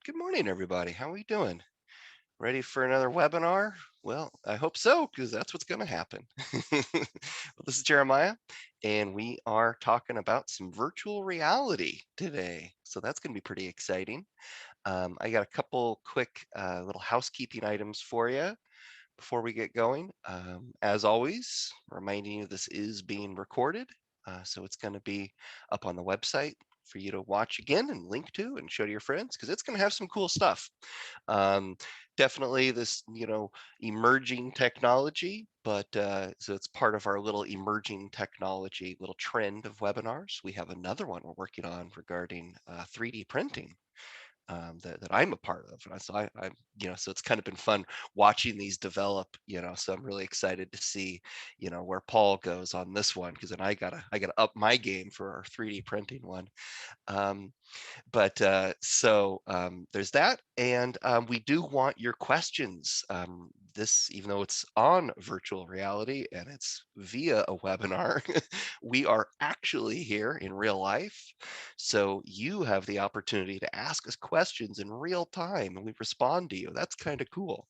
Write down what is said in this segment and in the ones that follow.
Good morning, everybody. How are we doing? Ready for another webinar? Well, I hope so, because that's what's going to happen. Well, this is Jeremiah, and we are talking about some virtual reality today. So that's going to be pretty exciting. I got a couple quick little housekeeping items for you before we get going. As always, reminding you this is being recorded. So it's going to be up on the website for you to watch again and link to and show to your friends because it's going to have some cool stuff. Um, Definitely this, emerging technology, but so it's part of our little emerging technology little trend of webinars. We have another one we're working on regarding 3D printing that I'm a part of. And so so it's kind of been fun watching these develop, so I'm really excited to see, where Paul goes on this one, because then I gotta up my game for our 3D printing one. Um, but there's that, and we do want your questions. This, even though it's on virtual reality and it's via a webinar, we are actually here in real life. So you have the opportunity to ask us questions in real time, and we respond to you. That's kind of cool.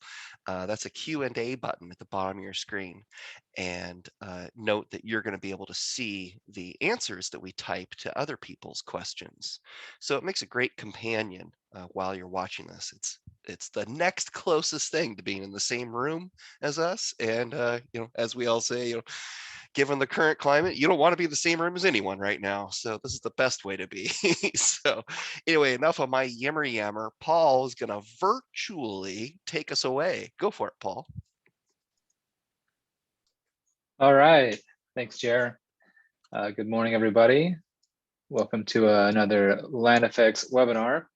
That's a Q&A button at the bottom of your screen. And note that you're going to be able to see the answers that we type to other people's questions. So it makes a great companion while you're watching this. It's the next closest thing to being in the same room as us. And as we all say, given the current climate, you don't want to be in the same room as anyone right now. So this is the best way to be. So anyway, enough of my yammer. Paul is going to virtually take us away. Go for it, Paul. All right, thanks, Jer. Good morning, everybody. Welcome to another Land Effects webinar.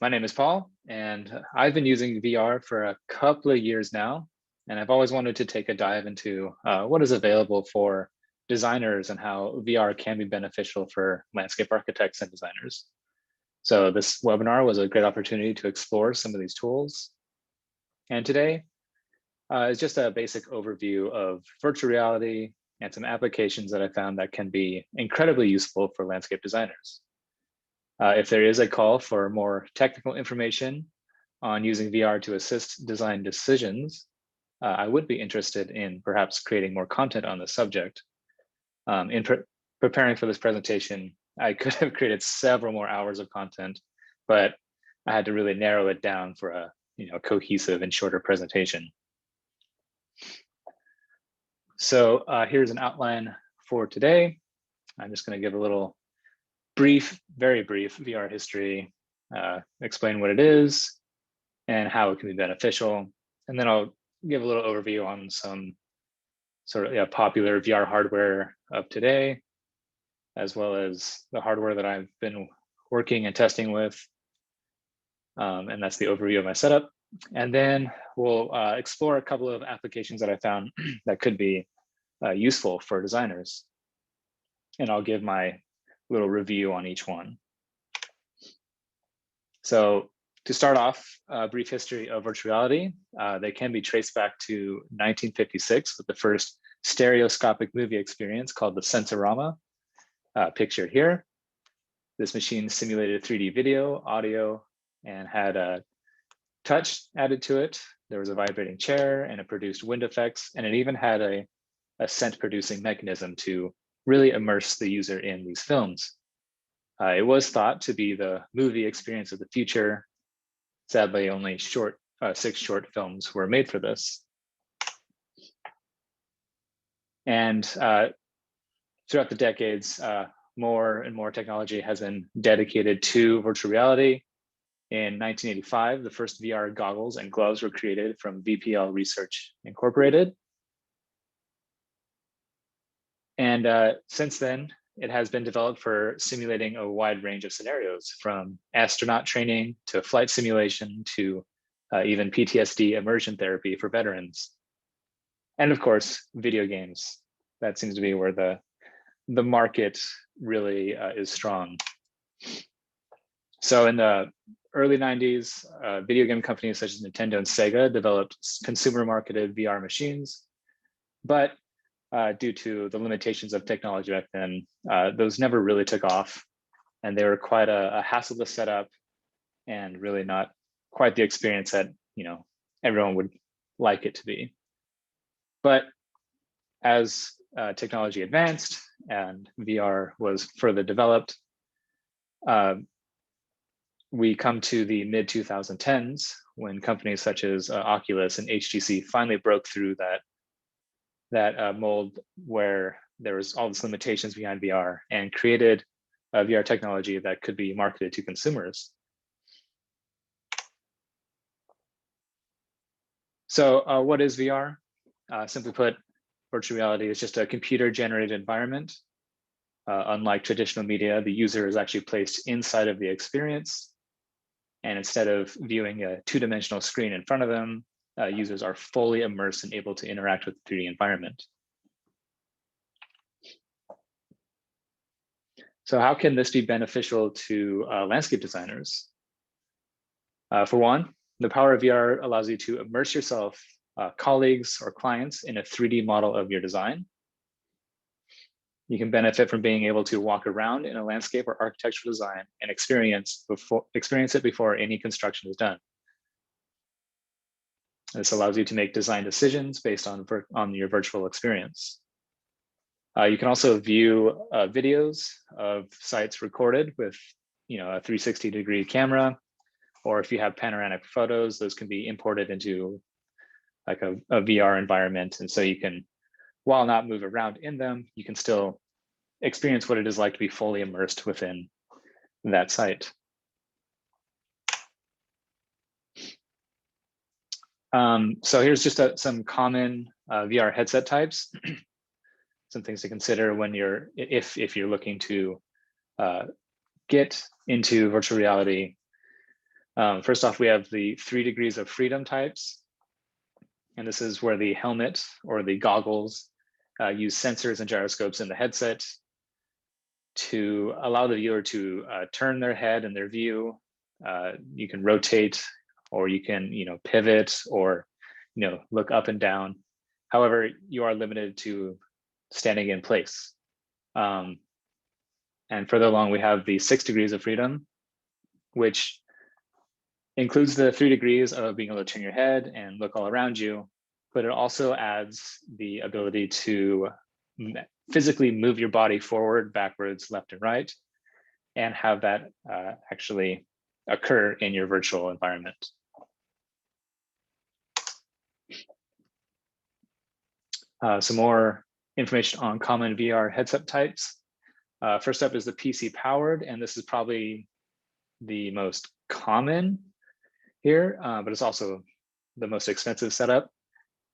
My name is Paul, and I've been using VR for a couple of years now, and I've always wanted to take a dive into what is available for designers and how VR can be beneficial for landscape architects and designers. So this webinar was a great opportunity to explore some of these tools. And today, is just a basic overview of virtual reality and some applications that I found that can be incredibly useful for landscape designers. If there is a call for more technical information on using VR to assist design decisions, I would be interested in perhaps creating more content on the subject. In preparing for this presentation, I could have created several more hours of content, but I had to really narrow it down for a cohesive and shorter presentation. So here's an outline for today. I'm just going to give a little brief, very brief VR history, explain what it is and how it can be beneficial. And then I'll give a little overview on some sort of popular VR hardware of today, as well as the hardware that I've been working and testing with. And that's the overview of my setup. And then we'll explore a couple of applications that I found that could be useful for designers. And I'll give my little review on each one. So to start off, a brief history of virtual reality. They can be traced back to 1956 with the first stereoscopic movie experience called the Sensorama, pictured here. This machine simulated 3D video, audio, and had a touch added to it. There was a vibrating chair and it produced wind effects, and it even had a scent producing mechanism to really immerse the user in these films. It was thought to be the movie experience of the future. Sadly, only 6 short films were made for this. And throughout the decades, more and more technology has been dedicated to virtual reality. In 1985, the first VR goggles and gloves were created from VPL Research Incorporated. And since then, it has been developed for simulating a wide range of scenarios, from astronaut training to flight simulation to even PTSD immersion therapy for veterans. And of course, video games. That seems to be where the market really is strong. So in the early 90s, video game companies such as Nintendo and Sega developed consumer marketed VR machines. But due to the limitations of technology back then, those never really took off, and they were quite a hassle to set up, and really not quite the experience that everyone would like it to be. But as technology advanced and VR was further developed, we come to the mid 2010s when companies such as Oculus and HTC finally broke through that mold where there was all these limitations behind VR and created a VR technology that could be marketed to consumers. So what is VR? Simply put, virtual reality is just a computer-generated environment. Unlike traditional media, the user is actually placed inside of the experience. And instead of viewing a two-dimensional screen in front of them, users are fully immersed and able to interact with the 3D environment. So how can this be beneficial to landscape designers? For one, the power of VR allows you to immerse yourself, colleagues, or clients in a 3D model of your design. You can benefit from being able to walk around in a landscape or architectural design and experience it before any construction is done. This allows you to make design decisions based on your virtual experience. You can also view videos of sites recorded with a 360-degree camera, or if you have panoramic photos, those can be imported into like a VR environment. And so you can, while not move around in them, you can still experience what it is like to be fully immersed within that site. So here's just some common VR headset types. Some things to consider when if you're looking to get into virtual reality. First off, we have the 3 degrees of freedom types. And this is where the helmet or the goggles use sensors and gyroscopes in the headset to allow the viewer to turn their head and their view. You can rotate, or you can pivot, or look up and down. However, you are limited to standing in place. And further along, we have the 6 degrees of freedom, which includes the 3 degrees of being able to turn your head and look all around you, but it also adds the ability to physically move your body forward, backwards, left, and right, and have that actually occur in your virtual environment. Some more information on common VR headset types. First up is the PC powered, and this is probably the most common here, but it's also the most expensive setup.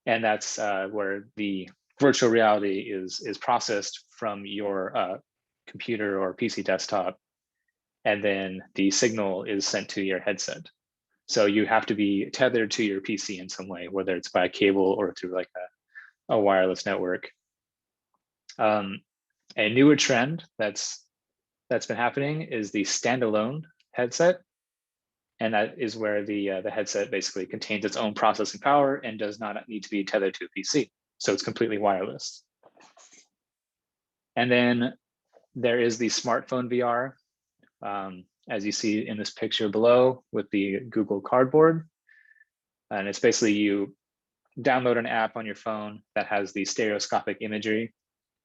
And that's where the virtual reality is processed from your computer or PC desktop, and then the signal is sent to your headset. So you have to be tethered to your PC in some way, whether it's by a cable or through like a wireless network. A newer trend that's been happening is the standalone headset. And that is where the headset basically contains its own processing power and does not need to be tethered to a PC. So it's completely wireless. And then there is the smartphone VR, as you see in this picture below with the Google Cardboard. And it's basically you download an app on your phone that has the stereoscopic imagery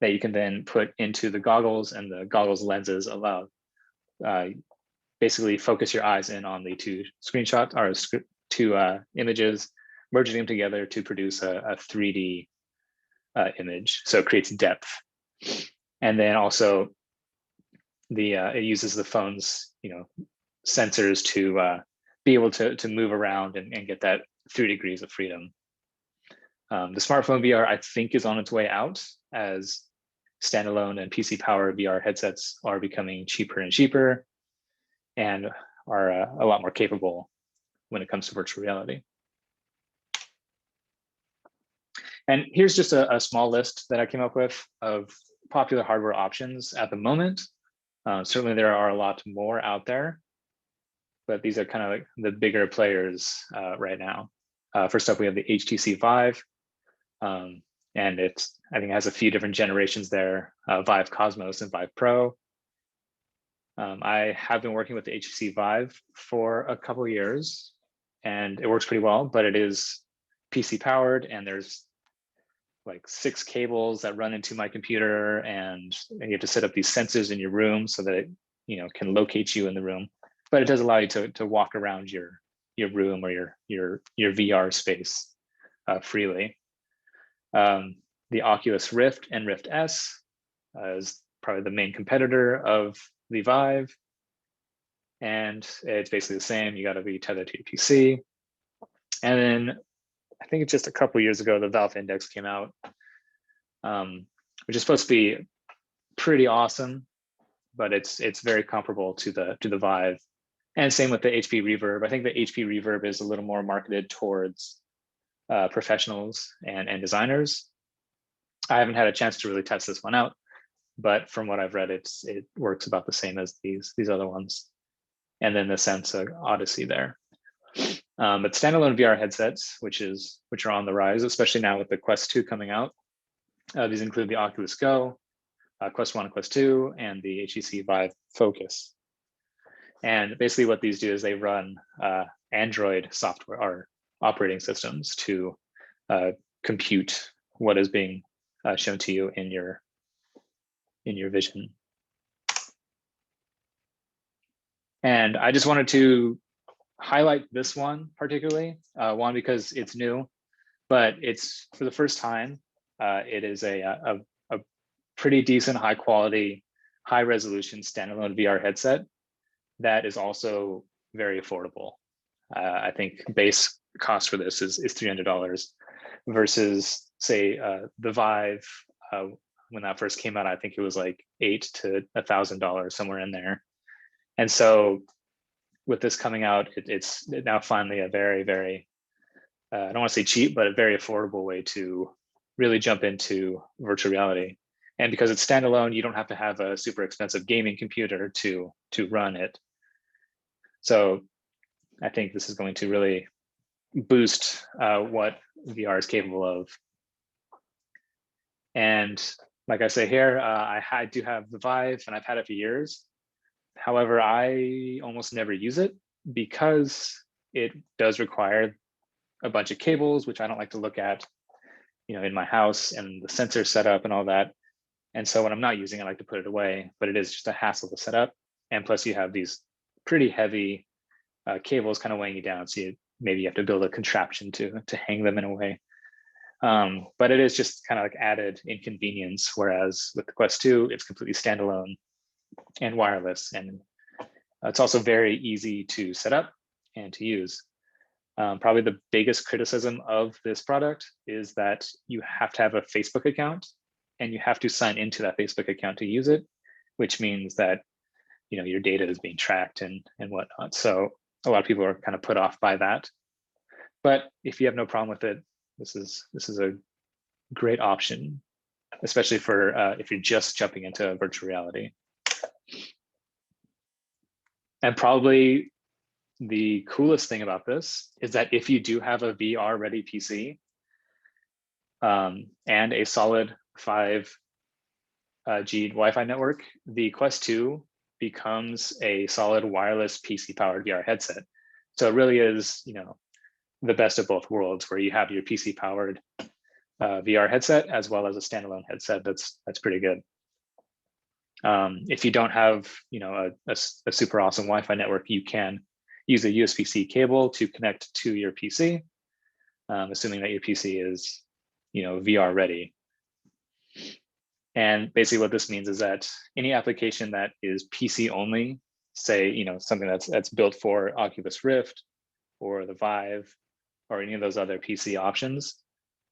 that you can then put into the goggles, and the goggles lenses allow basically focus your eyes in on the two screenshots or two images, merging them together to produce a 3D image. So it creates depth. And then also it uses the phone's sensors to be able to move around and get that 3 degrees of freedom. The smartphone VR, I think, is on its way out as standalone and PC powered VR headsets are becoming cheaper and cheaper, and are a lot more capable when it comes to virtual reality. And here's just a small list that I came up with of popular hardware options at the moment. Certainly there are a lot more out there, but these are kind of like the bigger players right now. First up, we have the HTC Vive. And I think it has a few different generations there, Vive Cosmos and Vive Pro. I have been working with the HTC Vive for a couple of years, and it works pretty well, but it is PC powered, and there's like 6 cables that run into my computer, and you have to set up these sensors in your room so that it, can locate you in the room. But it does allow you to walk around your room or your VR space freely. The Oculus Rift and Rift S is probably the main competitor of the Vive, and it's basically the same. You got to be tethered to your PC. And then I think it's just a couple years ago, the Valve Index came out, which is supposed to be pretty awesome, but it's very comparable to the Vive. And same with the HP Reverb. I think the HP Reverb is a little more marketed towards professionals and designers. I haven't had a chance to really test this one out, but from what I've read, it works about the same as these other ones. And then the Samsung Odyssey there. But standalone VR headsets, which are on the rise, especially now with the Quest 2 coming out. These include the Oculus Go, Quest 1 and Quest 2, and the HTC Vive Focus. And basically what these do is they run Android software or operating systems to compute what is being shown to you in your vision. And I just wanted to highlight this one particularly, one because it's new, but it's for the first time. It is a pretty decent, high quality, high resolution standalone VR headset that is also very affordable. I think base cost for this is $300 versus say the Vive. When that first came out, I think it was like $800 to $1,000, somewhere in there. And so with this coming out, it's now finally a very, very, I don't want to say cheap, but a very affordable way to really jump into virtual reality. And because it's standalone, you don't have to have a super expensive gaming computer to run it. So I think this is going to really boost what VR is capable of. And like I say here, I do have the Vive and I've had it for years. However, I almost never use it because it does require a bunch of cables, which I don't like to look at, in my house, and the sensor setup and all that. And so when I'm not using it, I like to put it away, but it is just a hassle to set up. And plus you have these pretty heavy cables kind of weighing you down. So maybe you have to build a contraption to hang them in a way. But it is just kind of like added inconvenience. Whereas with the Quest 2, it's completely standalone and wireless. And it's also very easy to set up and to use. Probably the biggest criticism of this product is that you have to have a Facebook account and you have to sign into that Facebook account to use it, which means that your data is being tracked and whatnot. So a lot of people are kind of put off by that. But if you have no problem with it, this is a great option, especially for if you're just jumping into virtual reality. And probably the coolest thing about this is that if you do have a VR ready PC and a solid 5G Wi-Fi network, the Quest 2 becomes a solid wireless PC powered VR headset. So it really is, the best of both worlds, where you have your PC powered VR headset as well as a standalone headset that's pretty good. If you don't have, a super awesome Wi-Fi network, you can use a USB-C cable to connect to your PC, assuming that your PC is, VR ready. And basically what this means is that any application that is PC only, say, something that's built for Oculus Rift or the Vive or any of those other PC options,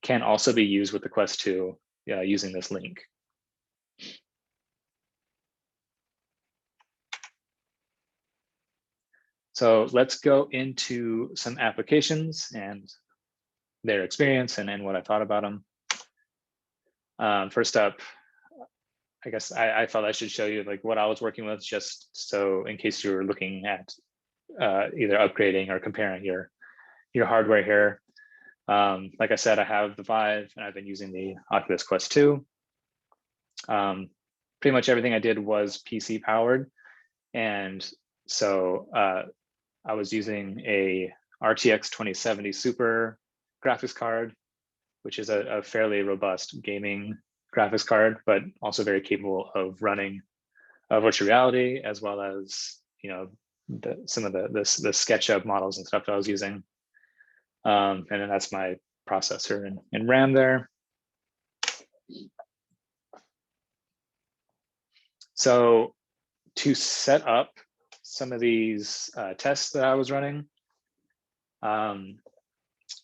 can also be used with the Quest 2 using this link. So let's go into some applications and their experience and what I thought about them. First up, I guess I thought I should show you like what I was working with, just so in case you're looking at either upgrading or comparing your hardware here. Like I said, I have the Vive and I've been using the Oculus Quest 2. Pretty much everything I did was PC powered. And so I was using a RTX 2070 Super graphics card, which is a fairly robust gaming graphics card, but also very capable of running virtual reality, as well as, you know, some of the SketchUp models and stuff that I was using. And then that's my processor and RAM there. So to set up some of these tests that I was running,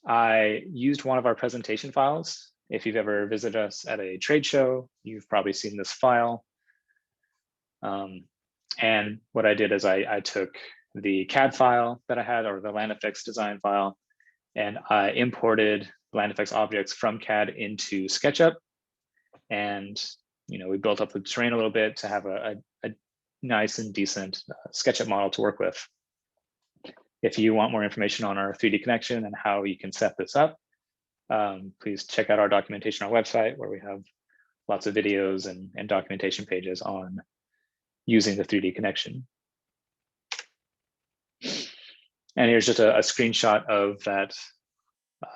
I used one of our presentation files. If you've ever visited us at a trade show, you've probably seen this file. And what I did is I took the CAD file that I had, or the land effects design file, and I imported land effects objects from CAD into SketchUp. And we built up the terrain a little bit to have a nice and decent SketchUp model to work with. If you want more information on our 3D connection and how you can set this up, please check out our documentation on our website, where we have lots of videos and documentation pages on using the 3D connection. And here's just a screenshot of that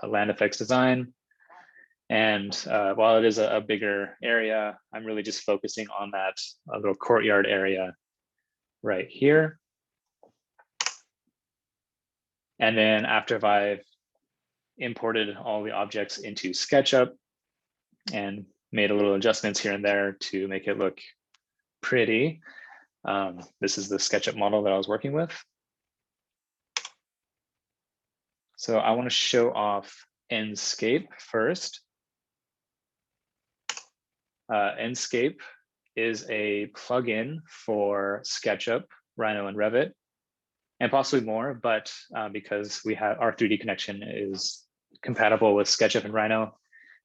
land effects design. And while it is a bigger area, I'm really just focusing on that little courtyard area right here. And then after I've imported all the objects into SketchUp and made a little adjustments here and there to make it look pretty, this is the SketchUp model that I was working with. So I want to show off Enscape first. Enscape is a plugin for SketchUp, Rhino, and Revit, and possibly more, but because we have our 3D connection is compatible with SketchUp and Rhino,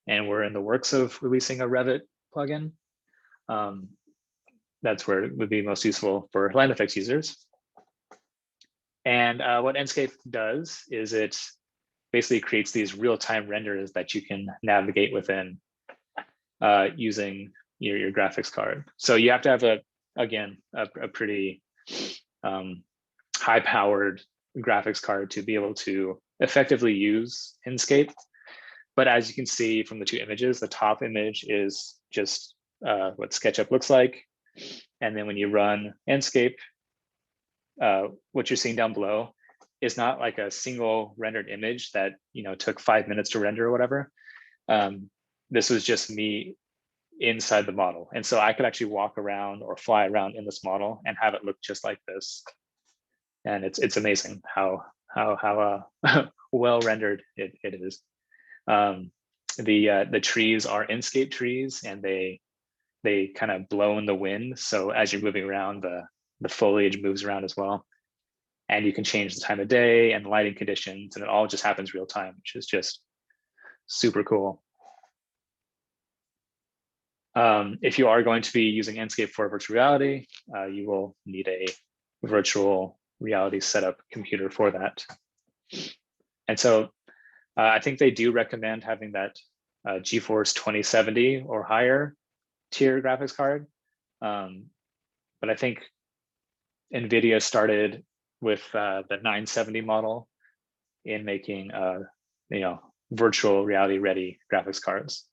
and we're in the works of releasing a Revit plugin, that's where it would be most useful for land effects users. And what Enscape does is it basically creates these real-time renders that you can navigate within using your graphics card. So you have to have a pretty high-powered graphics card to be able to effectively use Enscape. But as you can see from the two images, the top image is just what SketchUp looks like. And then when you run Enscape, what you're seeing down below is not like a single rendered image that took 5 minutes to render or whatever. This was just me inside the model, and so I could actually walk around or fly around in this model and have it look just like this. And it's amazing how well rendered it is. The trees are Enscape trees, and they kind of blow in the wind. So as you're moving around, the foliage moves around as well. And you can change the time of day and lighting conditions, and it all just happens real time, which is just super cool. If you are going to be using Enscape for virtual reality, you will need a virtual reality setup computer for that. And so I think they do recommend having that GeForce 2070 or higher tier graphics card. But I think NVIDIA started with the 970 model in making virtual reality ready graphics cards.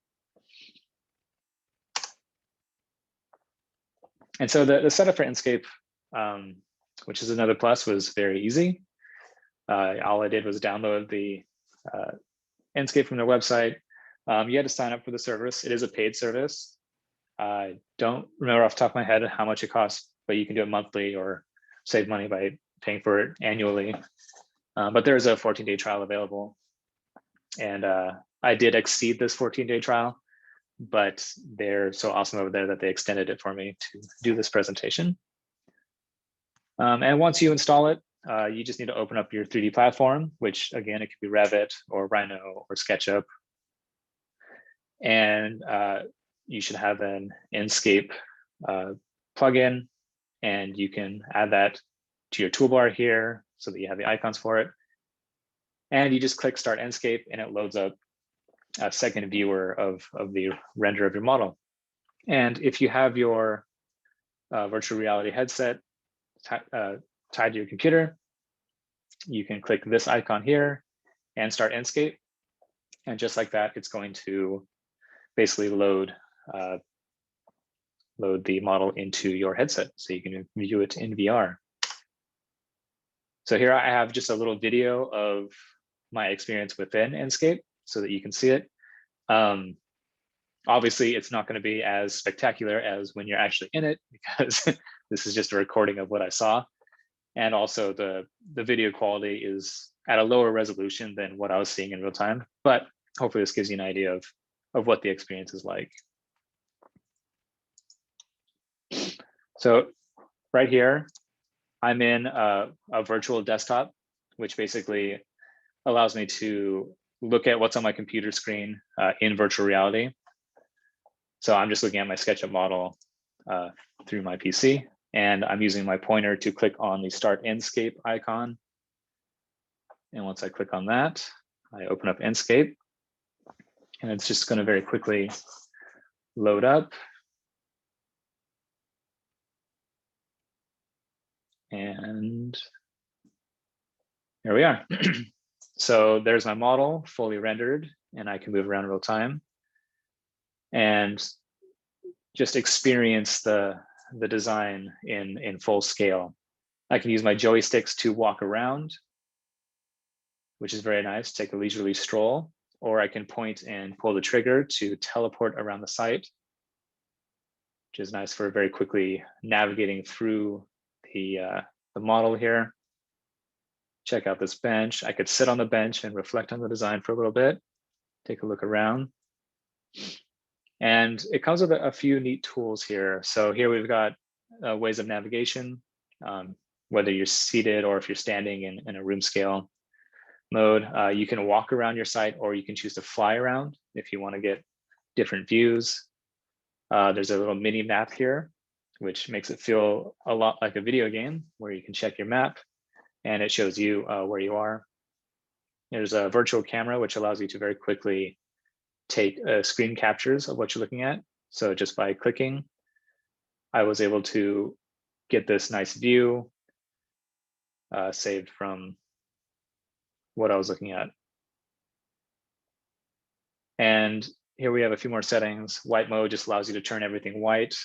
And so the setup for Enscape, which is another plus, was very easy. All I did was download the Enscape from their website. You had to sign up for the service. It is a paid service. I don't remember off the top of my head how much it costs, but you can do it monthly or save money by paying for it annually. But there's a 14-day trial available. And I did exceed this 14-day trial, but they're so awesome over there that they extended it for me to do this presentation. And once you install it, you just need to open up your 3D platform, which again, it could be Revit or Rhino or SketchUp. And you should have an Enscape plugin, and you can add that to your toolbar here so that you have the icons for it. And you just click Start Enscape, and it loads up a second viewer of the render of your model. And if you have your virtual reality headset tied to your computer, you can click this icon here and Start Enscape. And just like that, it's going to basically load the model into your headset so you can view it in VR. So here I have just a little video of my experience within Enscape so that you can see it. Obviously, it's not going to be as spectacular as when you're actually in it, because this is just a recording of what I saw. And also the video quality is at a lower resolution than what I was seeing in real time. But hopefully this gives you an idea of what the experience is like. So right here, I'm in a virtual desktop, which basically allows me to look at what's on my computer screen in virtual reality. So I'm just looking at my SketchUp model through my PC, and I'm using my pointer to click on the Start Enscape icon. And once I click on that, I open up Enscape, and it's just going to very quickly load up. And here we are. So there's my model fully rendered, and I can move around real time and just experience the design in full scale. I can use my joysticks to walk around, which is very nice, take a leisurely stroll, or I can point and pull the trigger to teleport around the site, which is nice for very quickly navigating through the model here. Check out this bench. I could sit on the bench and reflect on the design for a little bit, take a look around. And it comes with a few neat tools here. So here we've got ways of navigation, whether you're seated or if you're standing in a room scale mode. You can walk around your site, or you can choose to fly around if you want to get different views. There's a little mini map here, which makes it feel a lot like a video game where you can check your map and it shows you where you are. There's a virtual camera, which allows you to very quickly take screen captures of what you're looking at. So just by clicking, I was able to get this nice view saved from what I was looking at. And here we have a few more settings. White mode just allows you to turn everything white,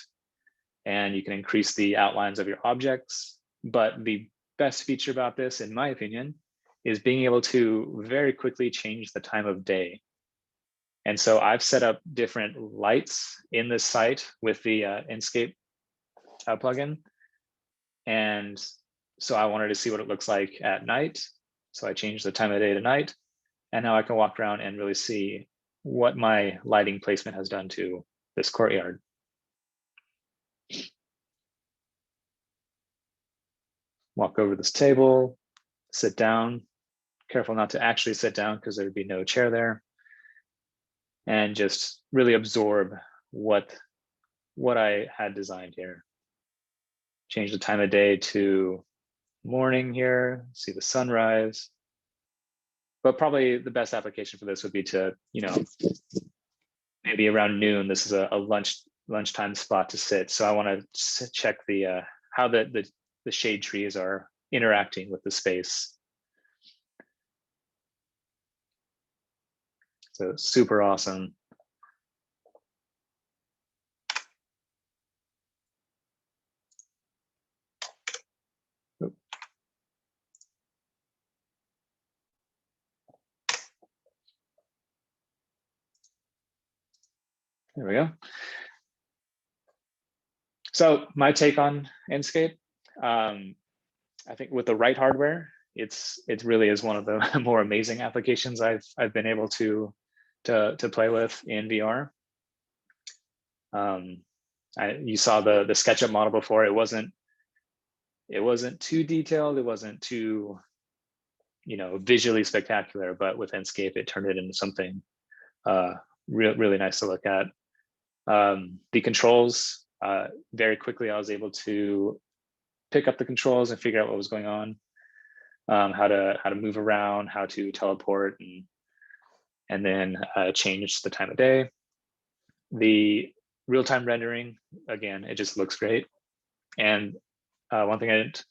and you can increase the outlines of your objects. But the best feature about this, in my opinion, is being able to very quickly change the time of day. And so I've set up different lights in this site with the Enscape plugin. And so I wanted to see what it looks like at night. So I changed the time of day to night. And now I can walk around and really see what my lighting placement has done to this courtyard. Walk over this table, sit down. Careful not to actually sit down because there'd be no chair there. And just really absorb what I had designed here. Change the time of day to morning here, see the sunrise. But probably the best application for this would be to, maybe around noon, this is a lunchtime spot to sit. So I want to check the how the shade trees are interacting with the space. So super awesome. There we go. So my take on Enscape, I think with the right hardware, it really is one of the more amazing applications I've been able to play with in VR. You saw the SketchUp model before. It wasn't too detailed. It wasn't too visually spectacular. But with Enscape, it turned it into something really nice to look at. The controls, very quickly, I was able to pick up the controls and figure out what was going on. how to move around, how to teleport, and then change the time of day. The real-time rendering, again, it just looks great. And one thing I didn't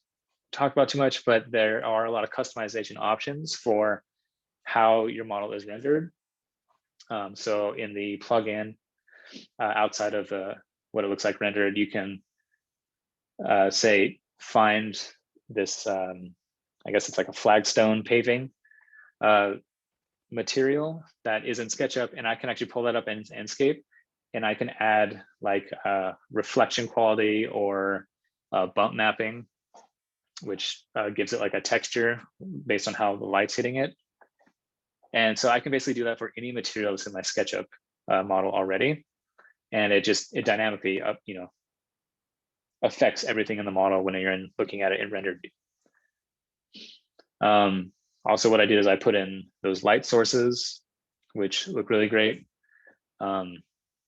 talk about too much, but there are a lot of customization options for how your model is rendered. So in the plugin, outside of what it looks like rendered, you can say find this, I guess it's like a flagstone paving material that is in SketchUp, and I can actually pull that up in Enscape, and I can add like reflection quality or bump mapping, which gives it like a texture based on how the light's hitting it. And so I can basically do that for any material that's in my SketchUp model already. And it dynamically affects everything in the model when you're looking at it in rendered view. Also, what I did is I put in those light sources, which look really great.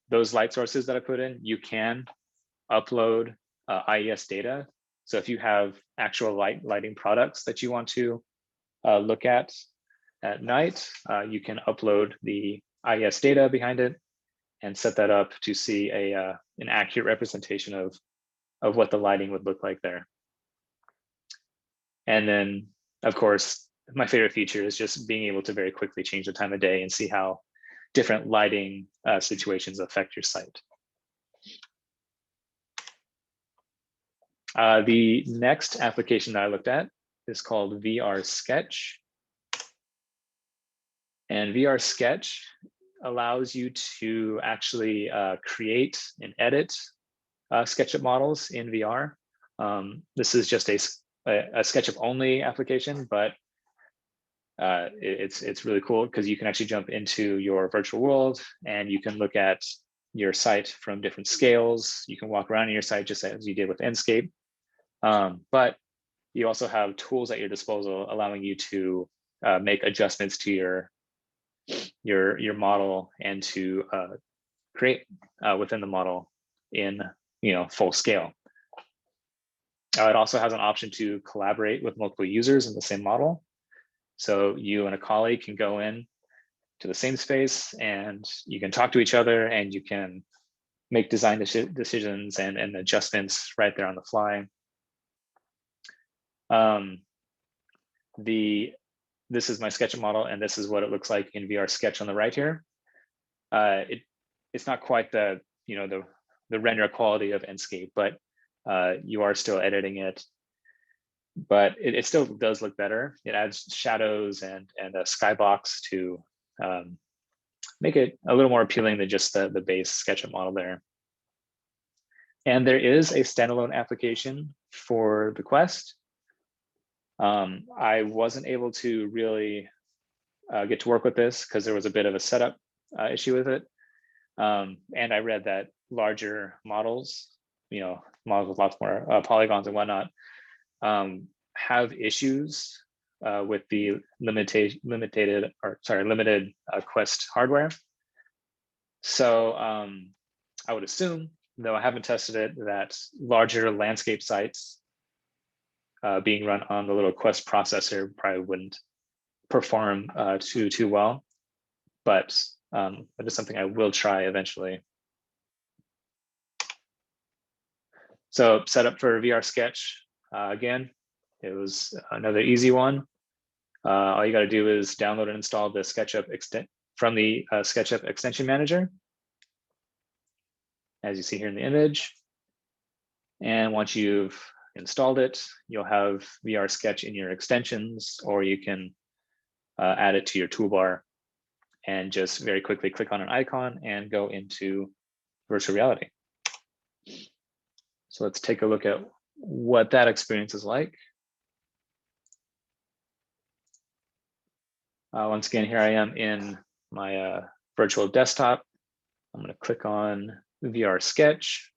Those light sources that I put in, you can upload IES data. So if you have actual lighting products that you want to look at night, you can upload the IES data behind it and set that up to see an accurate representation of what the lighting would look like there. And then, of course, my favorite feature is just being able to very quickly change the time of day and see how different lighting situations affect your site. The next application that I looked at is called VR Sketch. And VR Sketch allows you to actually create and edit SketchUp models in VR. This is just a SketchUp only application, but it's really cool because you can actually jump into your virtual world and you can look at your site from different scales. You can walk around in your site just as you did with Enscape. But you also have tools at your disposal allowing you to make adjustments to your model and to create within the model in full scale. It also has an option to collaborate with multiple users in the same model. So you and a colleague can go in to the same space and you can talk to each other and you can make design decisions and adjustments right there on the fly. This is my SketchUp model, and this is what it looks like in VR Sketch on the right here. It's not quite the render quality of Enscape, but you are still editing it. But it still does look better. It adds shadows and a skybox to make it a little more appealing than just the base SketchUp model there. And there is a standalone application for the Quest. I wasn't able to really get to work with this because there was a bit of a setup issue with it. And I read that larger models, models with lots more polygons and whatnot, have issues with the limited Quest hardware. So I would assume, though I haven't tested it, that larger landscape sites being run on the little Quest processor probably wouldn't perform too well, but that is something I will try eventually. So setup for VR Sketch, again, it was another easy one. All you got to do is download and install the SketchUp from the SketchUp extension manager, as you see here in the image. And once you've installed it, you'll have VR Sketch in your extensions, or you can add it to your toolbar and just very quickly click on an icon and go into virtual reality. So let's take a look at what that experience is like. Once again, here I am in my virtual desktop. I'm going to click on VR Sketch.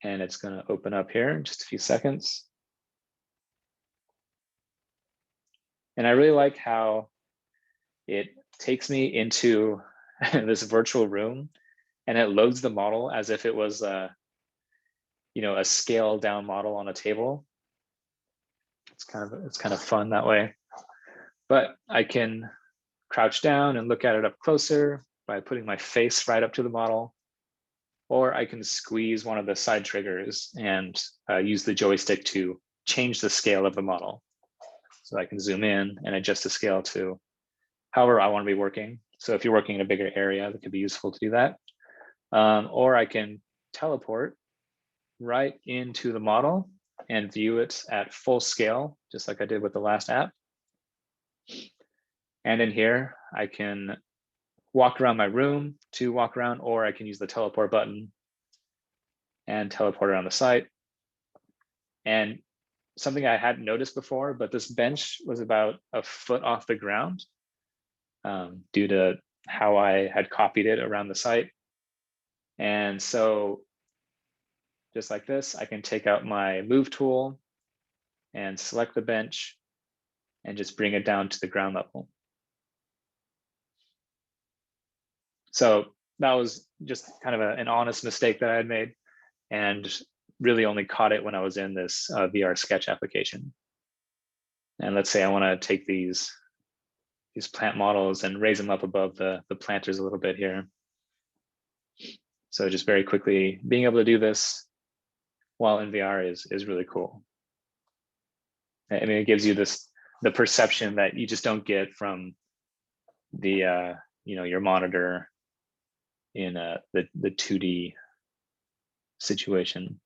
And it's going to open up here in just a few seconds. And I really like how it takes me into this virtual room and it loads the model as if it was a scaled down model on a table. It's kind of fun that way. But I can crouch down and look at it up closer by putting my face right up to the model, or I can squeeze one of the side triggers and use the joystick to change the scale of the model. So I can zoom in and adjust the scale to however I want to be working. So if you're working in a bigger area, that could be useful to do that. Or I can teleport right into the model and view it at full scale, just like I did with the last app. And in here, I can walk around my room to walk around, or I can use the teleport button and teleport around the site. And something I hadn't noticed before, but this bench was about a foot off the ground due to how I had copied it around the site. And so just like this, I can take out my move tool and select the bench and just bring it down to the ground level. So that was just kind of an honest mistake that I had made, and really only caught it when I was in this VR sketch application. And let's say I want to take these plant models and raise them up above the planters a little bit here. So just very quickly, being able to do this while in VR is really cool. I mean, it gives you the perception that you just don't get from the your monitor in the 2D situation.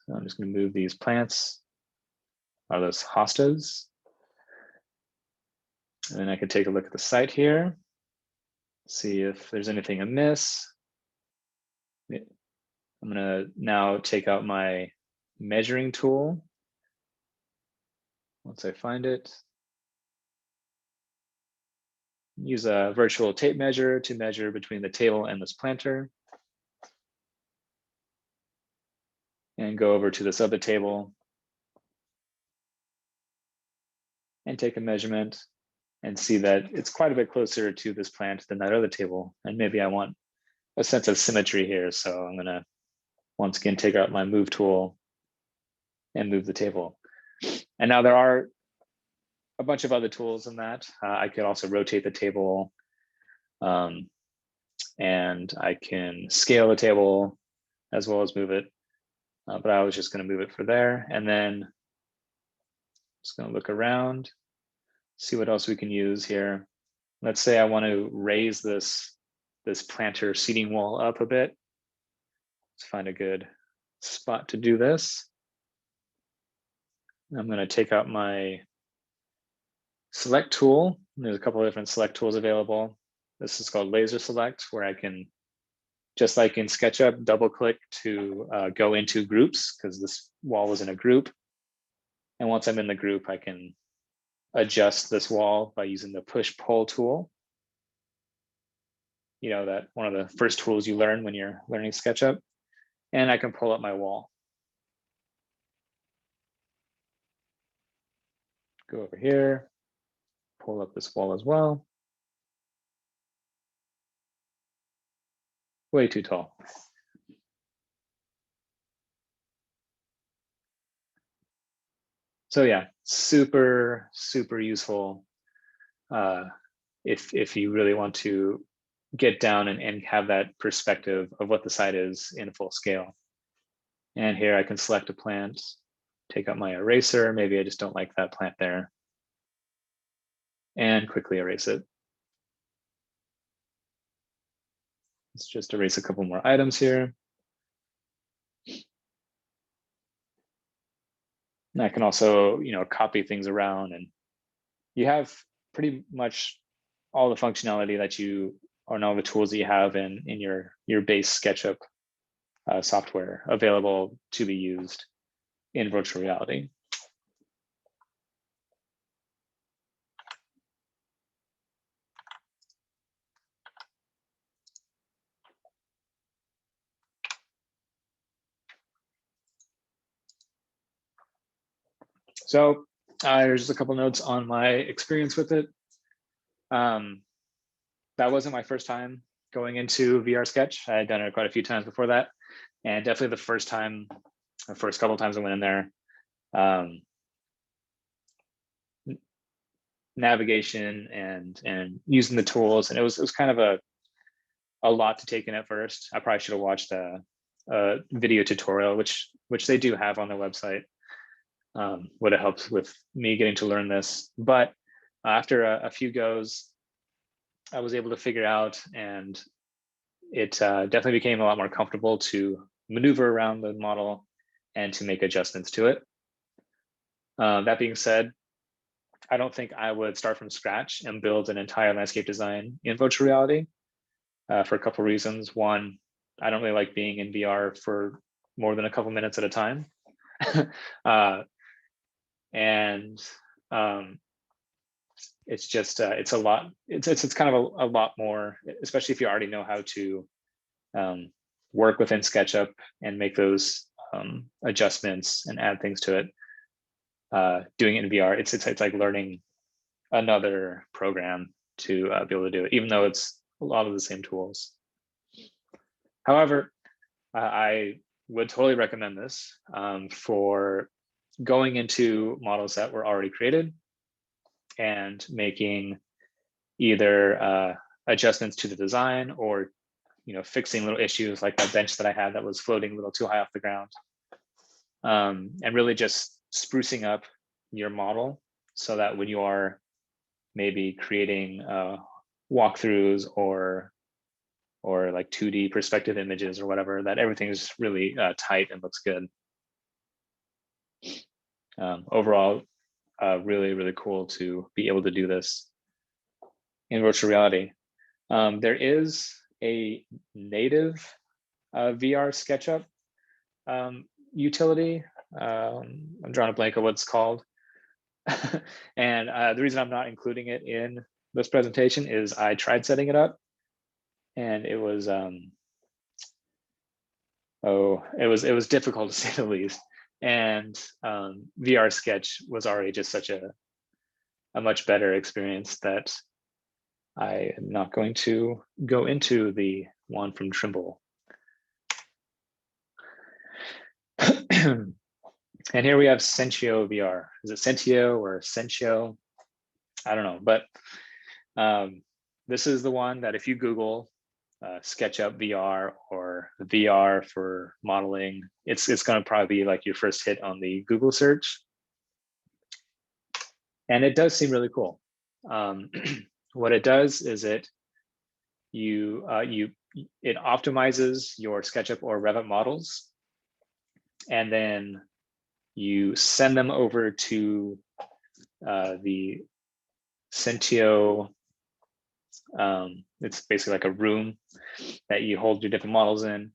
So I'm just going to move these plants. Are those hostas? And then I can take a look at the site here, see if there's anything amiss. I'm going to now take out my measuring tool. Once I find it, use a virtual tape measure to measure between the table and this planter. And go over to this other table and take a measurement and see that it's quite a bit closer to this plant than that other table. And maybe I want a sense of symmetry here. So I'm going to once again take out my move tool and move the table. And now there are a bunch of other tools in that. I could also rotate the table, and I can scale the table as well as move it. But I was just going to move it for there, and then just going to look around, see what else we can use here. Let's say I want to raise this planter seating wall up a bit. Let's find a good spot to do this. I'm going to take out my select tool. There's a couple of different select tools available. This is called laser select, where I can, just like in SketchUp, double click to go into groups, because this wall was in a group. And once I'm in the group, I can adjust this wall by using the push pull tool. You know, that one of the first tools you learn when you're learning SketchUp. And I can pull up my wall. Go over here, pull up this wall as well. Way too tall. So yeah, super, super useful if you really want to get down and have that perspective of what the site is in full scale. And here I can select a plant, take out my eraser. Maybe I just don't like that plant there, and quickly erase it. Let's just erase a couple more items here. And I can also, copy things around, and you have pretty much all the functionality that you, or all the tools that you have in your base SketchUp software available to be used in virtual reality. So there's just a couple notes on my experience with it. That wasn't my first time going into VR Sketch. I had done it quite a few times before that. And definitely the first couple of times I went in there, um, navigation and using the tools, and it was kind of a lot to take in at first. I probably should have watched a video tutorial, which they do have on their website. Would have helped with me getting to learn this. But after a few goes, I was able to figure out, and it definitely became a lot more comfortable to maneuver around the model and to make adjustments to it. That being said, I don't think I would start from scratch and build an entire landscape design in virtual reality for a couple of reasons. One, I don't really like being in VR for more than a couple minutes at a time. And it's just it's a lot. It's kind of a lot more, especially if you already know how to work within SketchUp and make those adjustments and add things to it. Doing it in VR, it's like learning another program to be able to do it, even though it's a lot of the same tools. However, I would totally recommend this for going into models that were already created and making either adjustments to the design, or fixing little issues like that bench that I had that was floating a little too high off the ground, and really just sprucing up your model so that when you are maybe creating walkthroughs or like 2D perspective images or whatever, that everything is really tight and looks good. Overall, really, really cool to be able to do this in virtual reality. There is a native VR SketchUp utility. I'm drawing a blank of what it's called. And the reason I'm not including it in this presentation is I tried setting it up, and it was it was difficult to say the least. And VR Sketch was already just such a much better experience that I am not going to go into the one from Trimble. And here we have Sentio VR. Is it Sentio or Sentio? I don't know, but this is the one that if you Google SketchUp VR or VR for modeling, it's going to probably be like your first hit on the Google search. And it does seem really cool. What it does is it optimizes your SketchUp or Revit models, and then you send them over to the Sentio. It's basically like a room that you hold your different models in,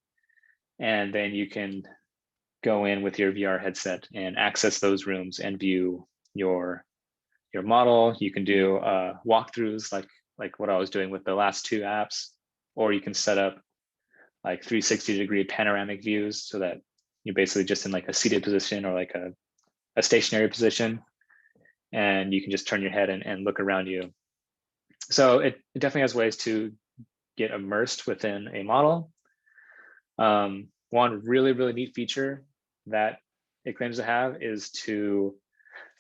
and then you can go in with your VR headset and access those rooms and view your model. You can do walkthroughs like what I was doing with the last two apps, or you can set up like 360-degree panoramic views so that you're basically just in like a seated position or like a stationary position, and you can just turn your head and look around you. So it definitely has ways to get immersed within a model. One really, really neat feature that it claims to have is to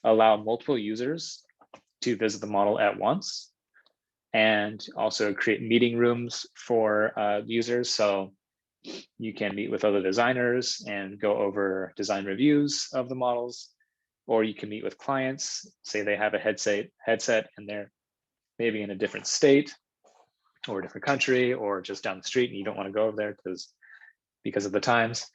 allow multiple users to visit the model at once, and also create meeting rooms for users. So you can meet with other designers and go over design reviews of the models, or you can meet with clients, say they have a headset and they're maybe in a different state or a different country or just down the street and you don't want to go over there because of the times.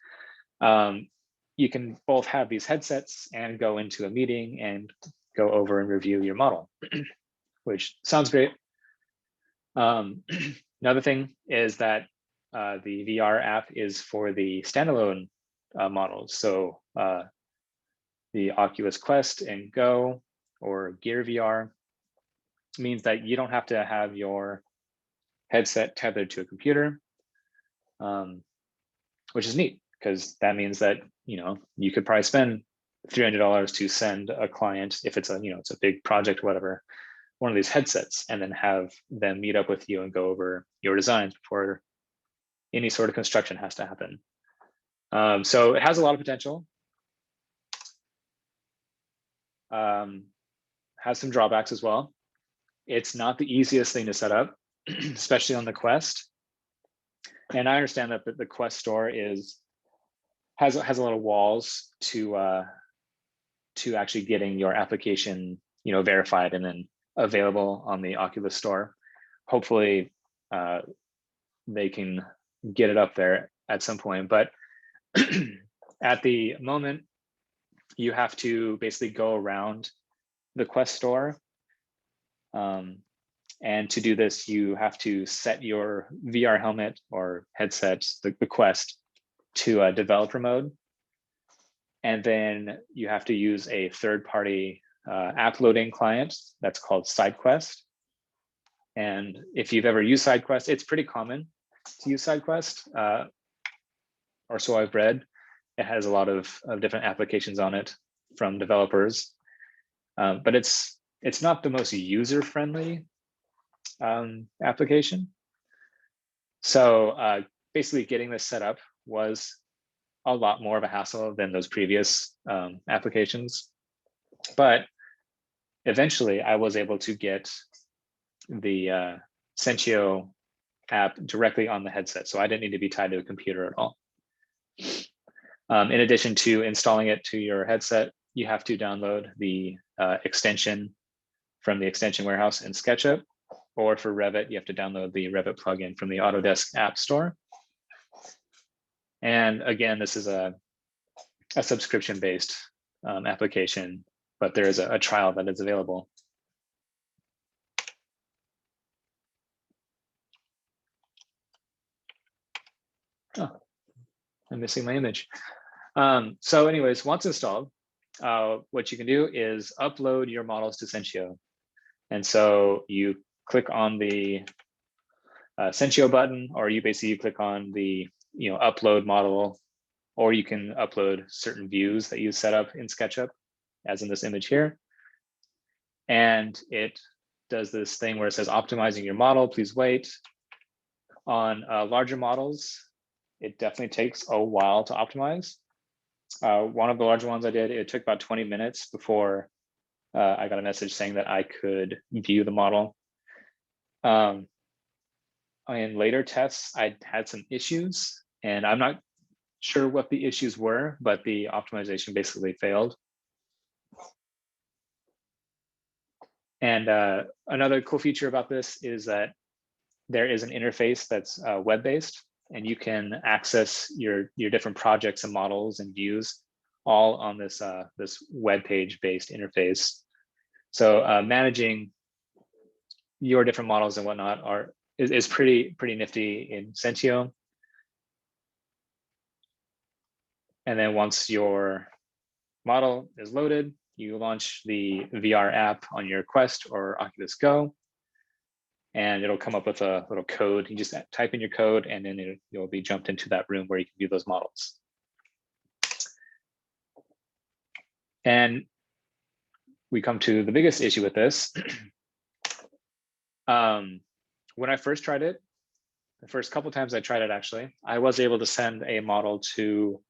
You can both have these headsets and go into a meeting and go over and review your model, which sounds great. Another thing is that the VR app is for the standalone models. So the Oculus Quest and Go or Gear VR means that you don't have to have your headset tethered to a computer, which is neat, because that means that you could probably spend $300 to send a client, if it's it's a big project, whatever, one of these headsets, and then have them meet up with you and go over your designs before any sort of construction has to happen. So it has a lot of potential. has some drawbacks as well. It's not the easiest thing to set up, especially on the Quest. And I understand that the Quest store has a lot of walls to actually getting your application, verified and then available on the Oculus store. Hopefully, they can get it up there at some point. But at the moment, you have to basically go around the Quest store. And to do this, you have to set your VR helmet or headset, the Quest, to developer mode. And then you have to use a third-party app loading client that's called SideQuest. And if you've ever used SideQuest, it's pretty common to use SideQuest, or so I've read. It has a lot of different applications on it from developers, but it's not the most user-friendly application. So basically getting this set up was a lot more of a hassle than those previous applications. But eventually I was able to get the Sensio app directly on the headset. So I didn't need to be tied to a computer at all. In addition to installing it to your headset, you have to download the extension from the extension warehouse in SketchUp, or for Revit, you have to download the Revit plugin from the Autodesk App Store. And again, this is a subscription-based application, but there is a trial that is available. Oh, I'm missing my image. So anyways, once installed, what you can do is upload your models to Sensio. And so you click on the Sensio button, or you basically click on the upload model, or you can upload certain views that you set up in SketchUp, as in this image here. And it does this thing where it says optimizing your model, please wait. On larger models, it definitely takes a while to optimize. One of the larger ones I did, it took about 20 minutes before I got a message saying that I could view the model. In later tests, I had some issues, and I'm not sure what the issues were, but the optimization basically failed. And another cool feature about this is that there is an interface that's web-based, and you can access your different projects and models and views all on this this web page based interface. So managing your different models and whatnot is pretty nifty in Sensio. And then once your model is loaded, you launch the VR app on your Quest or Oculus Go, and it'll come up with a little code. You just type in your code, and then you'll be jumped into that room where you can view those models. And we come to the biggest issue with this. When I first tried it, the first couple times I tried it, actually, I was able to send a model to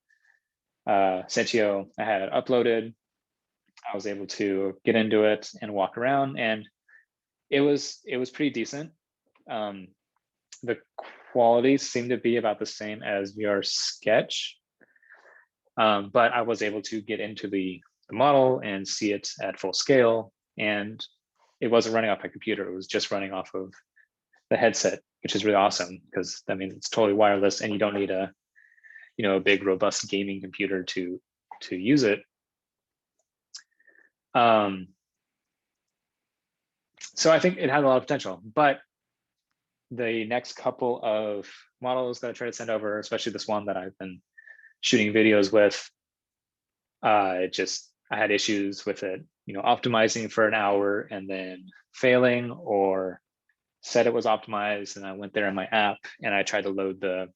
Sensio. I had it uploaded. I was able to get into it and walk around, and it was pretty decent. The quality seemed to be about the same as VR Sketch, but I was able to get into the model and see it at full scale, and it wasn't running off my computer. It was just running off of the headset, which is really awesome, because that means it's totally wireless, and you don't need a big robust gaming computer to use it. So I think it had a lot of potential, but the next couple of models that I try to send over, especially this one that I've been shooting videos with, I had issues with it, optimizing for an hour and then failing, or said it was optimized, and I went there in my app and I tried to load the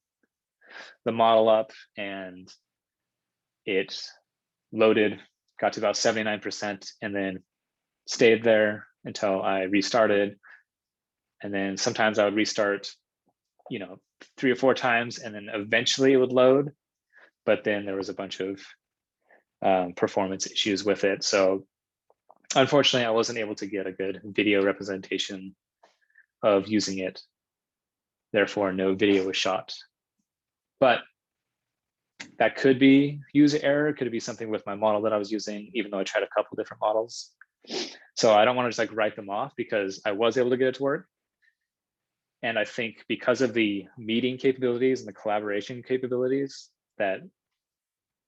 model up, and it loaded, got to about 79%, and then stayed there until I restarted. And then sometimes I would restart, 3 or 4 times, and then eventually it would load. But then there was a bunch of performance issues with it. So Unfortunately, I wasn't able to get a good video representation of using it. Therefore, no video was shot. But that could be user error, could be something with my model that I was using, even though I tried a couple different models. So I don't want to just like write them off because I was able to get it to work. And I think because of the meeting capabilities and the collaboration capabilities, that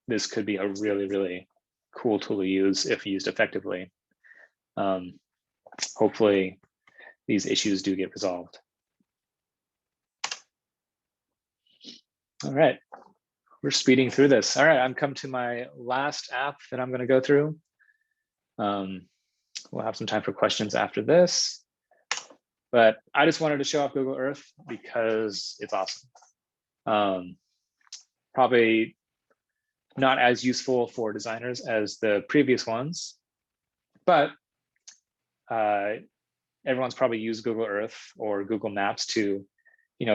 this could be a really, really cool tool to use if used effectively. Hopefully these issues do get resolved. All right, we're speeding through this. All right, I'm come to my last app that I'm going to go through. We'll have some time for questions after this, but I just wanted to show off Google Earth because it's awesome. Probably not as useful for designers as the previous ones, but everyone's probably used Google Earth or Google Maps to,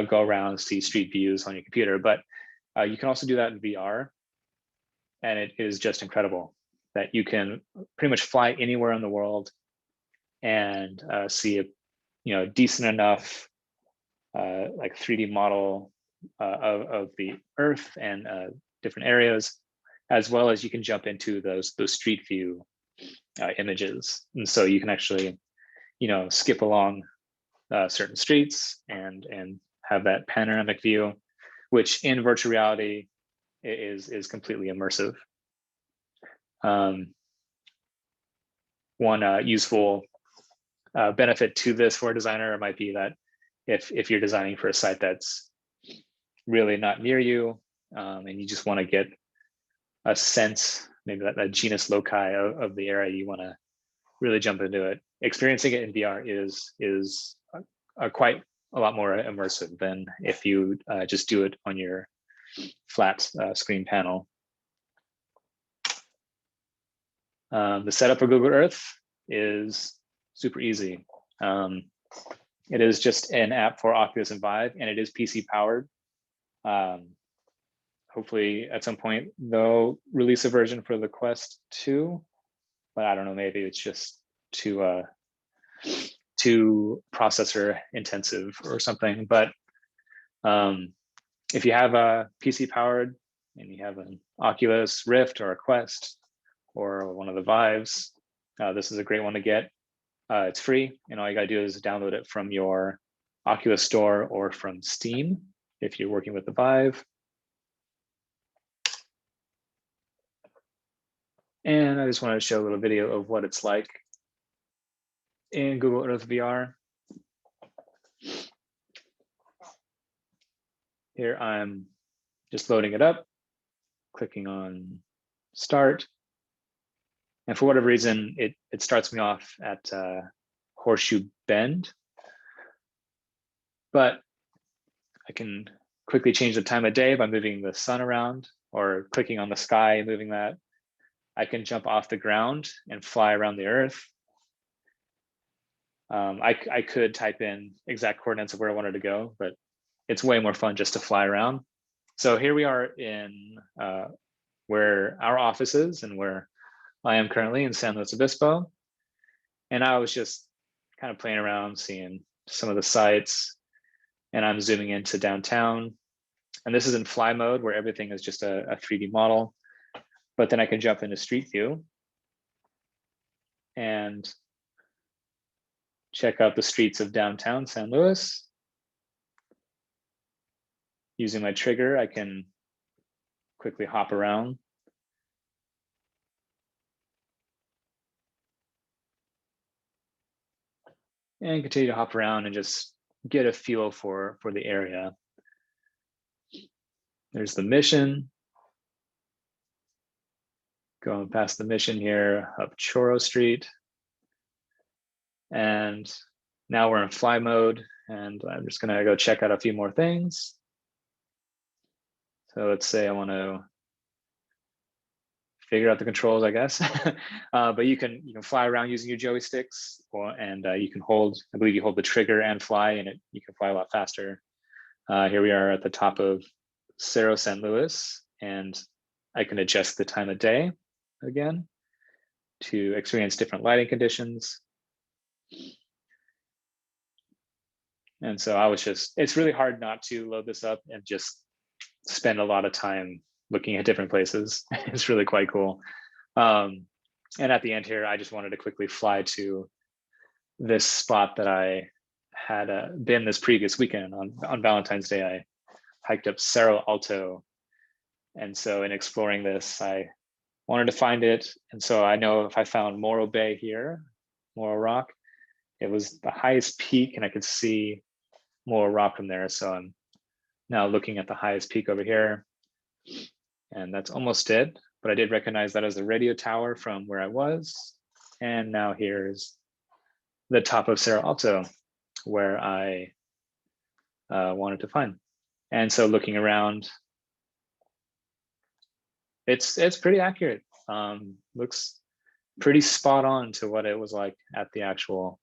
go around and see street views on your computer. But you can also do that in VR, and it is just incredible that you can pretty much fly anywhere in the world and see a decent enough like 3D model of the Earth and different areas, as well as you can jump into those street view images, and so you can actually skip along certain streets and have that panoramic view, which in virtual reality is completely immersive. One useful benefit to this for a designer might be that if you're designing for a site that's really not near you, and you just want to get a sense, maybe that genus loci of the area, you want to really jump into it. Experiencing it in VR is quite a lot more immersive than if you just do it on your flat screen panel. The setup for Google Earth is super easy. It is just an app for Oculus and Vive, and it is PC powered. Hopefully at some point they'll release a version for the Quest 2, but I don't know, maybe it's just too processor intensive or something. But if you have a PC powered and you have an Oculus Rift or a Quest or one of the Vives, this is a great one to get. It's free, and all you gotta do is download it from your Oculus store or from Steam if you're working with the Vive. And I just wanted to show a little video of what it's like in Google Earth VR. Here I'm just loading it up, clicking on start. And for whatever reason, it starts me off at Horseshoe Bend. But I can quickly change the time of day by moving the sun around or clicking on the sky and moving that. I can jump off the ground and fly around the Earth. I could type in exact coordinates of where I wanted to go, but it's way more fun just to fly around. So here we are in where our office is and where I am currently in San Luis Obispo. And I was just kind of playing around, seeing some of the sites, and I'm zooming into downtown. And this is in fly mode where everything is just a 3D model. But then I can jump into street view and check out the streets of downtown San Luis. Using my trigger, I can quickly hop around. And continue to hop around and just get a feel for the area. There's the mission. Going past the mission here up Choro Street. And now we're in fly mode, and I'm just gonna go check out a few more things. So let's say I want to figure out the controls, I guess. But you can fly around using your joysticks, and you can hold, I believe you hold the trigger and fly, and you can fly a lot faster. Here we are at the top of Cerro, San Luis, and I can adjust the time of day again. to experience different lighting conditions. And so I was it's really hard not to load this up and just spend a lot of time looking at different places. It's really quite cool. And at the end here, I just wanted to quickly fly to this spot that I had been this previous weekend. On Valentine's Day, I hiked up Cerro Alto. And so in exploring this, I wanted to find it. And so I know if I found Morro Bay here, Morro Rock, it was the highest peak and I could see Morro Rock from there. So I'm now looking at the highest peak over here, and that's almost it. But I did recognize that as the radio tower from where I was. And now here's the top of Cerro Alto, where I wanted to find. And so looking around, it's pretty accurate. Looks pretty spot on to what it was like at the actual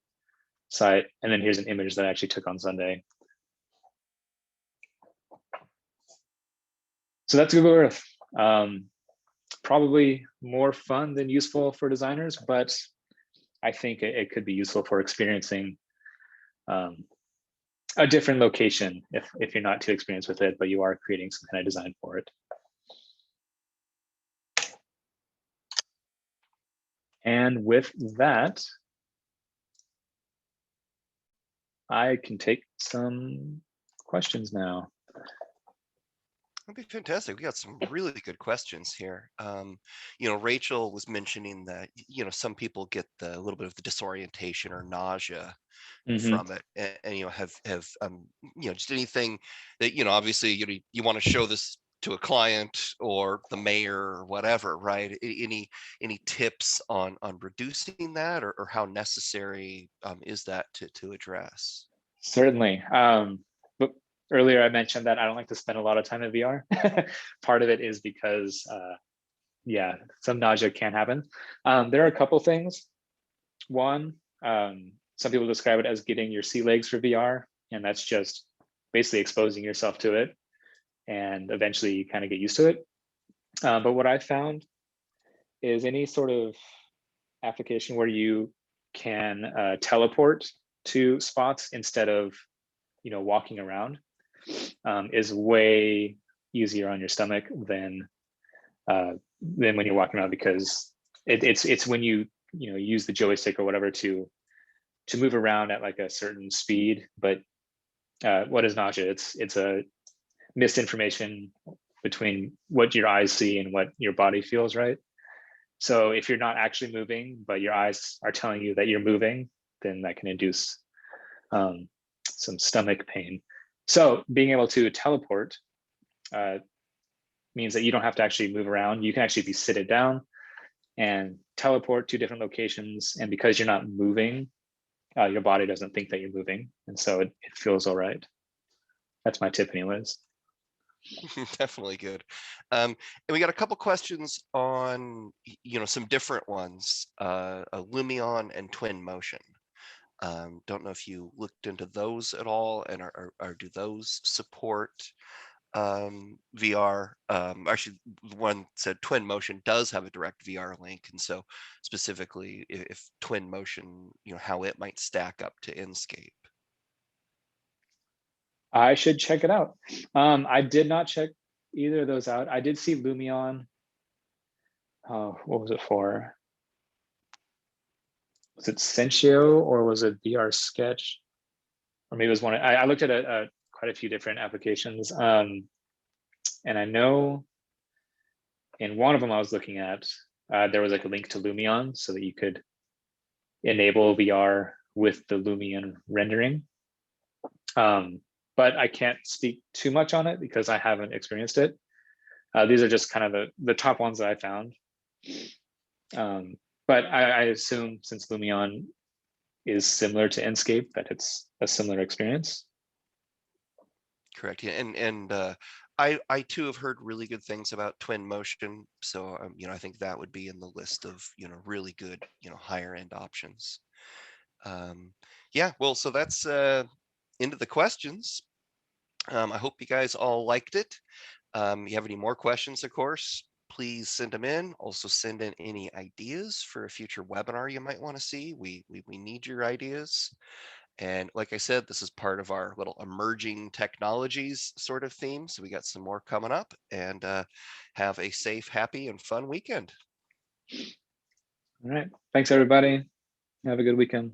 site. And then here's an image that I actually took on Sunday. So that's Google Earth. Probably more fun than useful for designers, but I think it could be useful for experiencing a different location if you're not too experienced with it, but you are creating some kind of design for it. And with that, I can take some questions now. That'd be fantastic. We got some really good questions here. Rachel was mentioning that, some people get a little bit of the disorientation or nausea from it, and have just anything that, obviously, you want to show this to a client or the mayor or whatever, right? Any tips on reducing that, or how necessary is that to address? Certainly. But earlier I mentioned that I don't like to spend a lot of time in VR. Part of it is because, yeah, some nausea can happen. There are a couple things. One, some people describe it as getting your sea legs for VR, and that's just basically exposing yourself to it, and eventually you kind of get used to it. But what I found is any sort of application where you can teleport to spots instead of walking around is way easier on your stomach than when you're walking around, because it's when you use the joystick or whatever to move around at like a certain speed. But what is nausea? It's a misinformation between what your eyes see and what your body feels, right? So if you're not actually moving, but your eyes are telling you that you're moving, then that can induce some stomach pain. So being able to teleport means that you don't have to actually move around. You can actually be seated down and teleport to different locations. And because you're not moving, your body doesn't think that you're moving. And so it feels all right. That's my tip anyways. Definitely good. And we got a couple questions on, some different ones, Lumion and Twin Motion. Don't know if you looked into those at all, and or do those support VR? Actually, one said Twin Motion does have a direct VR link, and so specifically, if Twin Motion, how it might stack up to Enscape. I should check it out. I did not check either of those out. I did see Lumion. What was it for? Was it Sentio or was it VR Sketch? Or maybe it was one. I looked at quite a few different applications. And I know in one of them I was looking at, there was like a link to Lumion so that you could enable VR with the Lumion rendering. But I can't speak too much on it because I haven't experienced it. These are just kind of the top ones that I found. But I assume since Lumion is similar to Enscape, that it's a similar experience. Correct. Yeah, and I too have heard really good things about Twin Motion, so I think that would be in the list of really good higher end options. Yeah, well, so that's into the questions. I hope you guys all liked it. You have any more questions, of course, please send them in. Also send in any ideas for a future webinar you might want to see. We need your ideas. And like I said, this is part of our little emerging technologies sort of theme. So we got some more coming up, and have a safe, happy, and fun weekend. All right. Thanks, everybody. Have a good weekend.